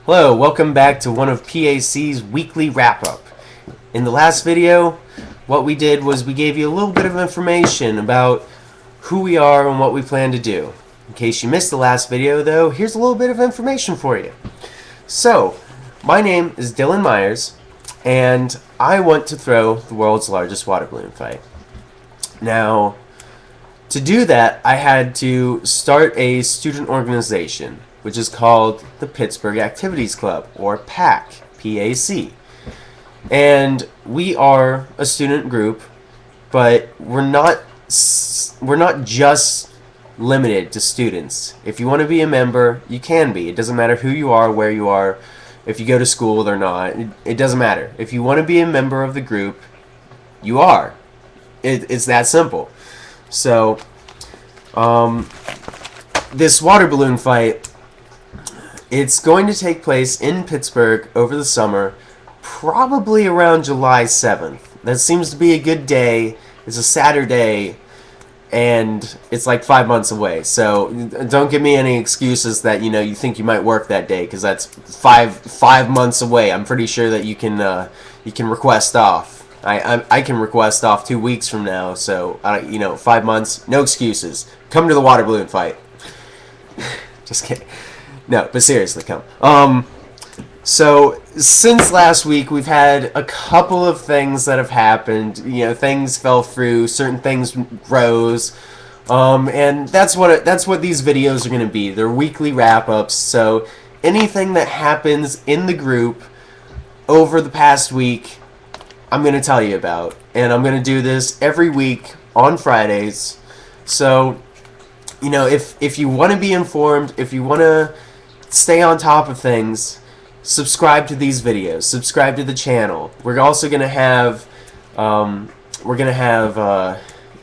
Hello, welcome back to one of PAC's weekly wrap-up. In the last video, what we did was we gave you a little bit of information about who we are and what we plan to do. In case you missed the last video, though, here's a little bit of information for you. So, my name is Dylan Myers, and I want to throw the world's largest water balloon fight. Now, to do that, I had to start a student organization, which is called the Pittsburgh Activities Club, or PAC, P-A-C. And we are a student group, but we're not just limited to students. If you want to be a member, you can be. It doesn't matter who you are, where you are, if you go to school or not. It doesn't matter. If you want to be a member of the group, you are. It's that simple. So, this water balloon fight, it's going to take place in Pittsburgh over the summer, probably around July 7th. That seems to be a good day. It's a Saturday, and it's like 5 months away. So don't give me any excuses that you think you might work that day, because that's five months away. I'm pretty sure that you can request off. I can request off 2 weeks from now. So 5 months, no excuses. Come to the water balloon fight. Just kidding. No, but seriously, come. So, since last week, we've had a couple of things that have happened. Things fell through, certain things rose, and that's what these videos are going to be. They're weekly wrap-ups, so anything that happens in the group over the past week, I'm going to tell you about. And I'm going to do this every week on Fridays. So, if you want to be informed, if you want to stay on top of things, subscribe to these videos, subscribe to the channel. We're also going to have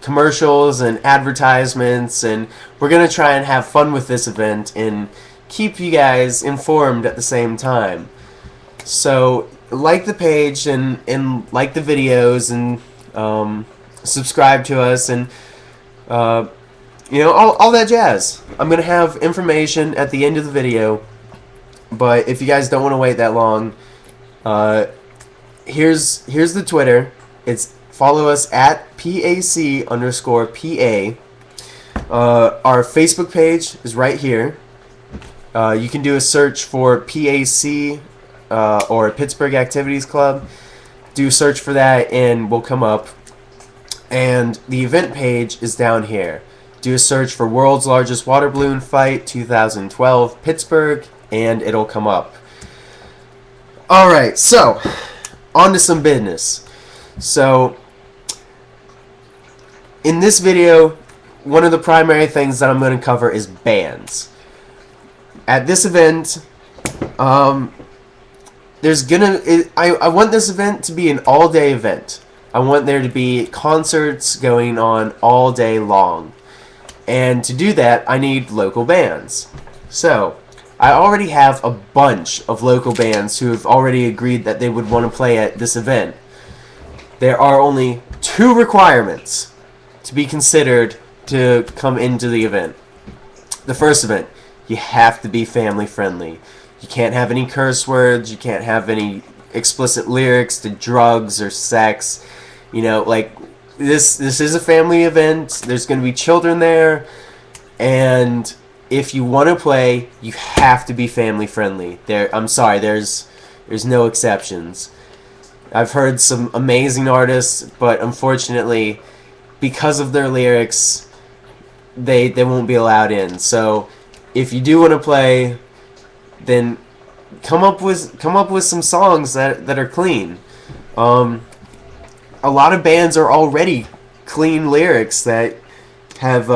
commercials and advertisements, and we're going to try and have fun with this event and keep you guys informed at the same time. So like the page and like the videos, and subscribe to us, and all that jazz. I'm going to have information at the end of the video, but if you guys don't want to wait that long, here's the Twitter. It's follow us at PAC_PA. Our Facebook page is right here. You can do a search for PAC or Pittsburgh Activities Club. Do a search for that and we'll come up. And the event page is down here. Do a search for World's Largest Water Balloon Fight 2012 Pittsburgh, and it'll come up. Alright, so, on to some business. So, in this video, one of the primary things that I'm going to cover is bands. At this event, I want this event to be an all-day event. I want there to be concerts going on all day long. And to do that, I need local bands. So, I already have a bunch of local bands who have already agreed that they would want to play at this event. There are only 2 requirements to be considered to come into the event. The first event, you have to be family friendly. You can't have any curse words, you can't have any explicit lyrics to drugs or sex. This is a family event. There's going to be children there, and if you want to play, you have to be family friendly. I'm sorry, there's no exceptions. I've heard some amazing artists, but unfortunately, because of their lyrics, they won't be allowed in. So, if you do want to play, then come up with some songs that are clean. A lot of bands are already clean lyrics that have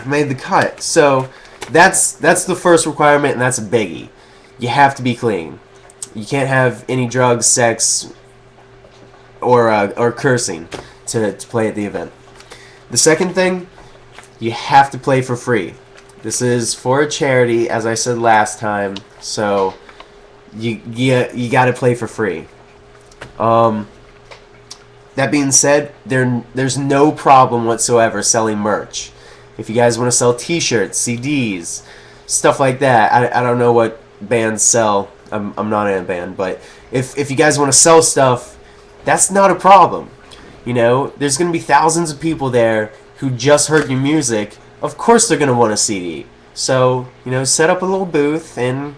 made the cut. So that's the first requirement, and that's a biggie. You have to be clean. You can't have any drugs, sex, or cursing to play at the event. The second thing, you have to play for free. This is for a charity, as I said last time. So you got to play for free. That being said, there's no problem whatsoever selling merch. If you guys want to sell t-shirts, CDs, stuff like that, I don't know what bands sell. I'm not in a band, but if you guys want to sell stuff, that's not a problem. You know, there's going to be thousands of people there who just heard your music. Of course they're going to want a CD. So, you know, set up a little booth and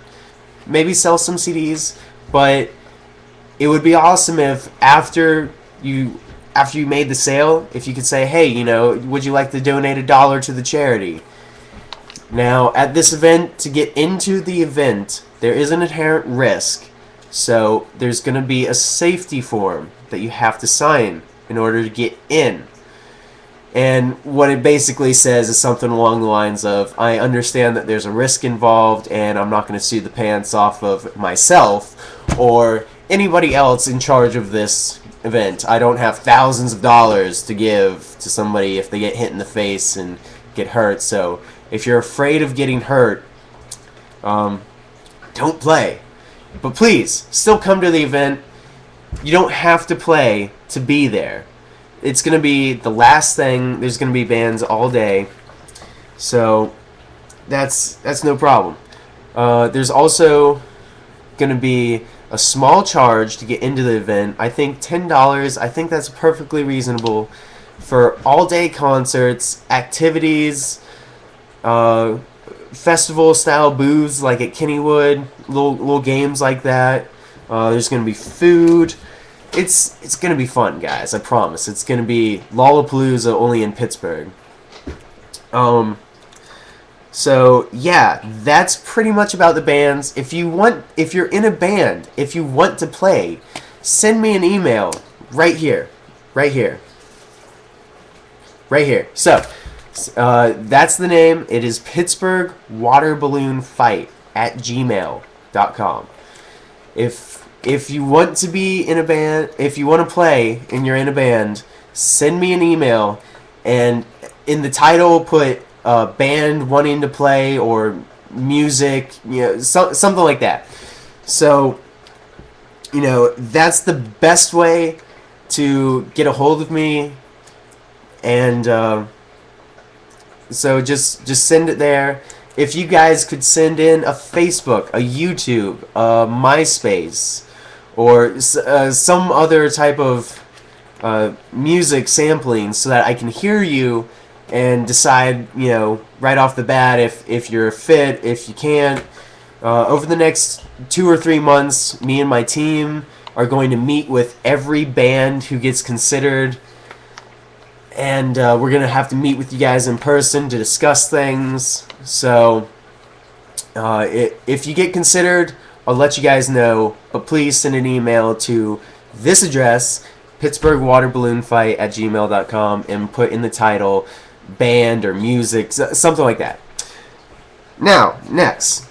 maybe sell some CDs, but it would be awesome if after you made the sale, if you could say, hey, you know, would you like to donate $1 to the charity? Now, at this event, to get into the event, there is an inherent risk. So there's going to be a safety form that you have to sign in order to get in. And what it basically says is something along the lines of, I understand that there's a risk involved and I'm not going to sue the pants off of myself or anybody else in charge of this event. I don't have thousands of dollars to give to somebody if they get hit in the face and get hurt. So if you're afraid of getting hurt, don't play. But please, still come to the event. You don't have to play to be there. It's going to be the last thing. There's going to be bands all day. So that's no problem. There's also going to be a small charge to get into the event. I think $10. I think that's perfectly reasonable for all-day concerts, activities, festival-style booths like at Kennywood, little games like that. There's going to be food. It's going to be fun, guys. I promise. It's going to be Lollapalooza only in Pittsburgh. So yeah, that's pretty much about the bands. If you're in a band, if you want to play, send me an email right here. So that's the name. It is PittsburghWaterBalloonFight@gmail.com. If you want to be in a band, if you want to play and you're in a band, send me an email, and in the title put band wanting to play or music, you know, something like that. So, you know, that's the best way to get a hold of me, and so just send it there. If you guys could send in a Facebook, a YouTube, a MySpace, or some other type of music sampling so that I can hear you and decide, you know, right off the bat if you're fit, if you can't. Over the next 2 or 3 months, me and my team are going to meet with every band who gets considered, and we're going to have to meet with you guys in person to discuss things. So if you get considered, I'll let you guys know, but please send an email to this address, PittsburghWaterBalloonFight@gmail.com, and put in the title band or music, something like that. Now, next,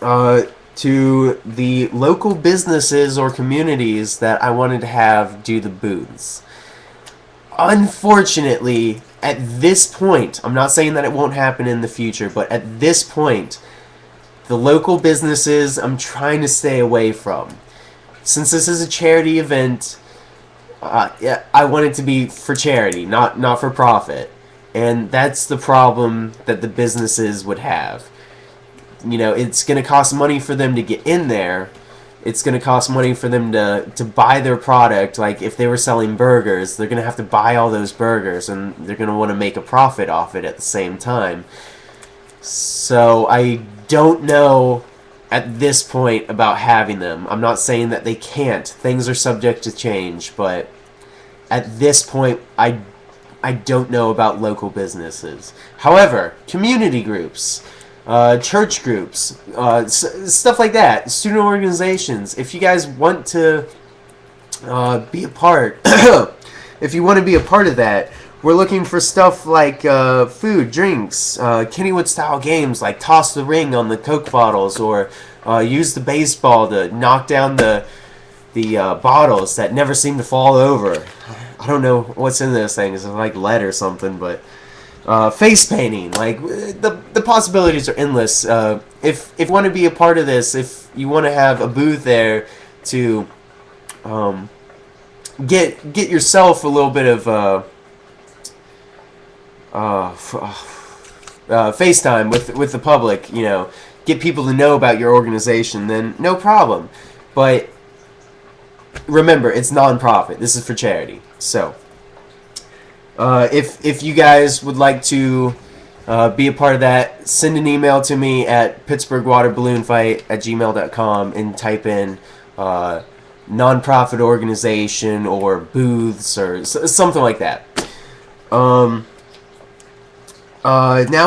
to the local businesses or communities that I wanted to have do the booths. Unfortunately, at this point, I'm not saying that it won't happen in the future, but at this point, the local businesses I'm trying to stay away from. Since this is a charity event, I want it to be for charity, not for profit. And that's the problem that the businesses would have. You know, it's going to cost money for them to get in there. It's going to cost money for them to buy their product. Like, if they were selling burgers, they're going to have to buy all those burgers, and they're going to want to make a profit off it at the same time. So I don't know at this point about having them. I'm not saying that they can't. Things are subject to change, but at this point, I don't know about local businesses. However, community groups, church groups, stuff like that, student organizations, if you guys want to be a part, if you want to be a part of that, we're looking for stuff like food, drinks, Kennywood-style games like toss the ring on the Coke bottles, or use the baseball to knock down the bottles that never seem to fall over. I don't know what's in those things. It's like lead or something, but face painting. Like, the possibilities are endless. If you want to be a part of this, if you want to have a booth there to get yourself a little bit of FaceTime with the public, you know, get people to know about your organization, then no problem. But remember, it's non-profit. This is for charity. So, if you guys would like to be a part of that, send an email to me at PittsburghWaterBalloonFight@gmail.com and type in non-profit organization or booths or something like that. Now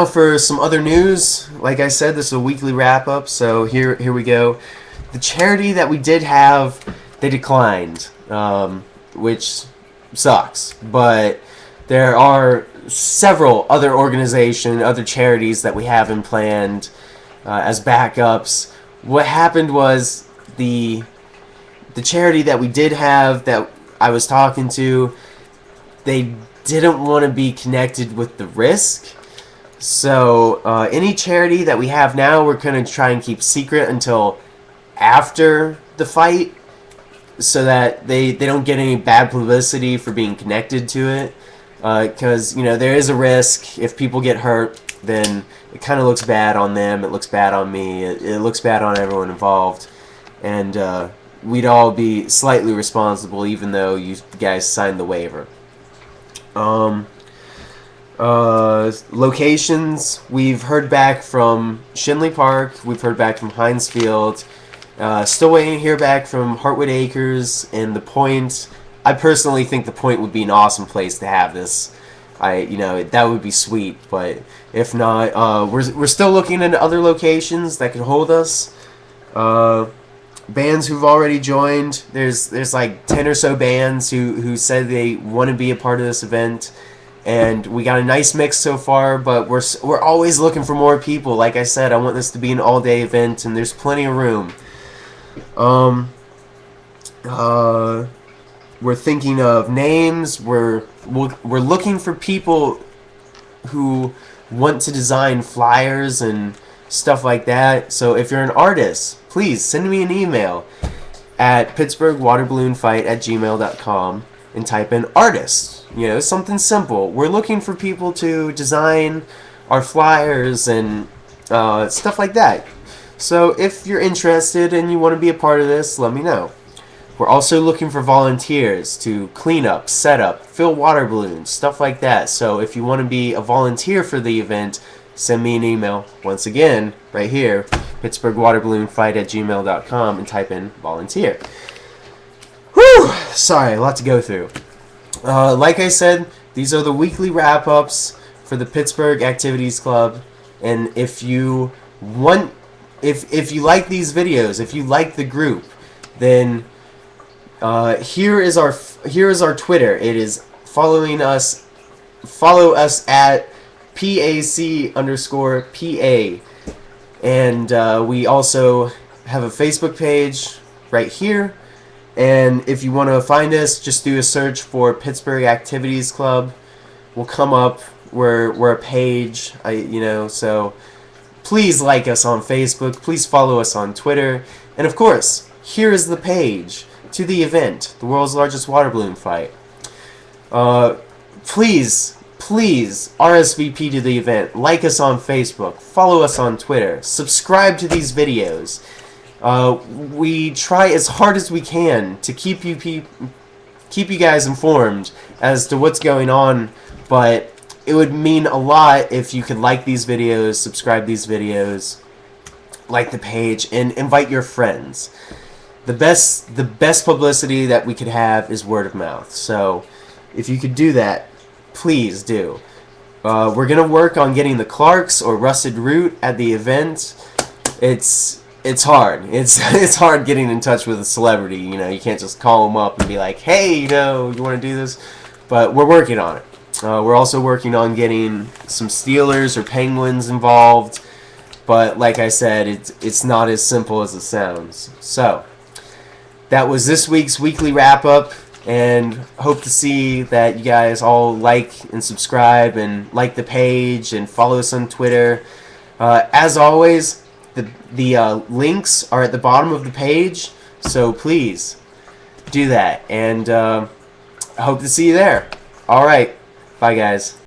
for some other news. Like I said, this is a weekly wrap-up, so here we go. The charity that we did have, they declined, which sucks. But there are several other organizations, other charities that we haven't planned as backups. What happened was the charity that we did have that I was talking to, they didn't want to be connected with the risk. So any charity that we have now, we're going to try and keep secret until after the fight, so that they don't get any bad publicity for being connected to it. Because, there is a risk. If people get hurt, then it kind of looks bad on them. It looks bad on me. It looks bad on everyone involved. And we'd all be slightly responsible, even though you guys signed the waiver. Locations, we've heard back from Shinley Park. We've heard back from Heinz Field. Still waiting to hear back from Hartwood Acres and the Point. I personally think the Point would be an awesome place to have this. That would be sweet. But if not, we're still looking into other locations that could hold us. Bands who've already joined. There's like 10 or so bands who said they want to be a part of this event, and we got a nice mix so far. But we're always looking for more people. Like I said, I want this to be an all-day event, and there's plenty of room. We're thinking of names. We're looking for people who want to design flyers and stuff like that. So if you're an artist, please send me an email at PittsburghWaterBalloonFight@gmail.com and type in artist. Something simple. We're looking for people to design our flyers and stuff like that. So if you're interested and you want to be a part of this, let me know. We're also looking for volunteers to clean up, set up, fill water balloons, stuff like that. So if you want to be a volunteer for the event, send me an email. Once again, right here, PittsburghWaterBalloonFight@gmail.com, and type in volunteer. Whew! Sorry, a lot to go through. Like I said, these are the weekly wrap-ups for the Pittsburgh Activities Club. And if you want, if you like these videos, if you like the group, then here is our Twitter. It is follow us at PAC_PA, and we also have a Facebook page right here. And if you want to find us, just do a search for Pittsburgh Activities Club. We'll come up. We're a page, so please like us on Facebook. Please follow us on Twitter. And of course, here is the page to the event, the world's largest water balloon fight. Please RSVP to the event. Like us on Facebook. Follow us on Twitter. Subscribe to these videos. We try as hard as we can to keep you guys informed as to what's going on, but it would mean a lot if you could like these videos, subscribe these videos, like the page, and invite your friends. The best publicity that we could have is word of mouth. So if you could do that, please do. We're gonna work on getting the Clarks or Rusted Root at the event. It's hard. It's hard getting in touch with a celebrity. You can't just call them up and be like, hey, you want to do this? But we're working on it. We're also working on getting some Steelers or Penguins involved. But like I said, it's not as simple as it sounds. So that was this week's weekly wrap-up, and hope to see that you guys all like and subscribe and like the page and follow us on Twitter. As always, the links are at the bottom of the page, so please do that, and I hope to see you there. Alright, bye guys.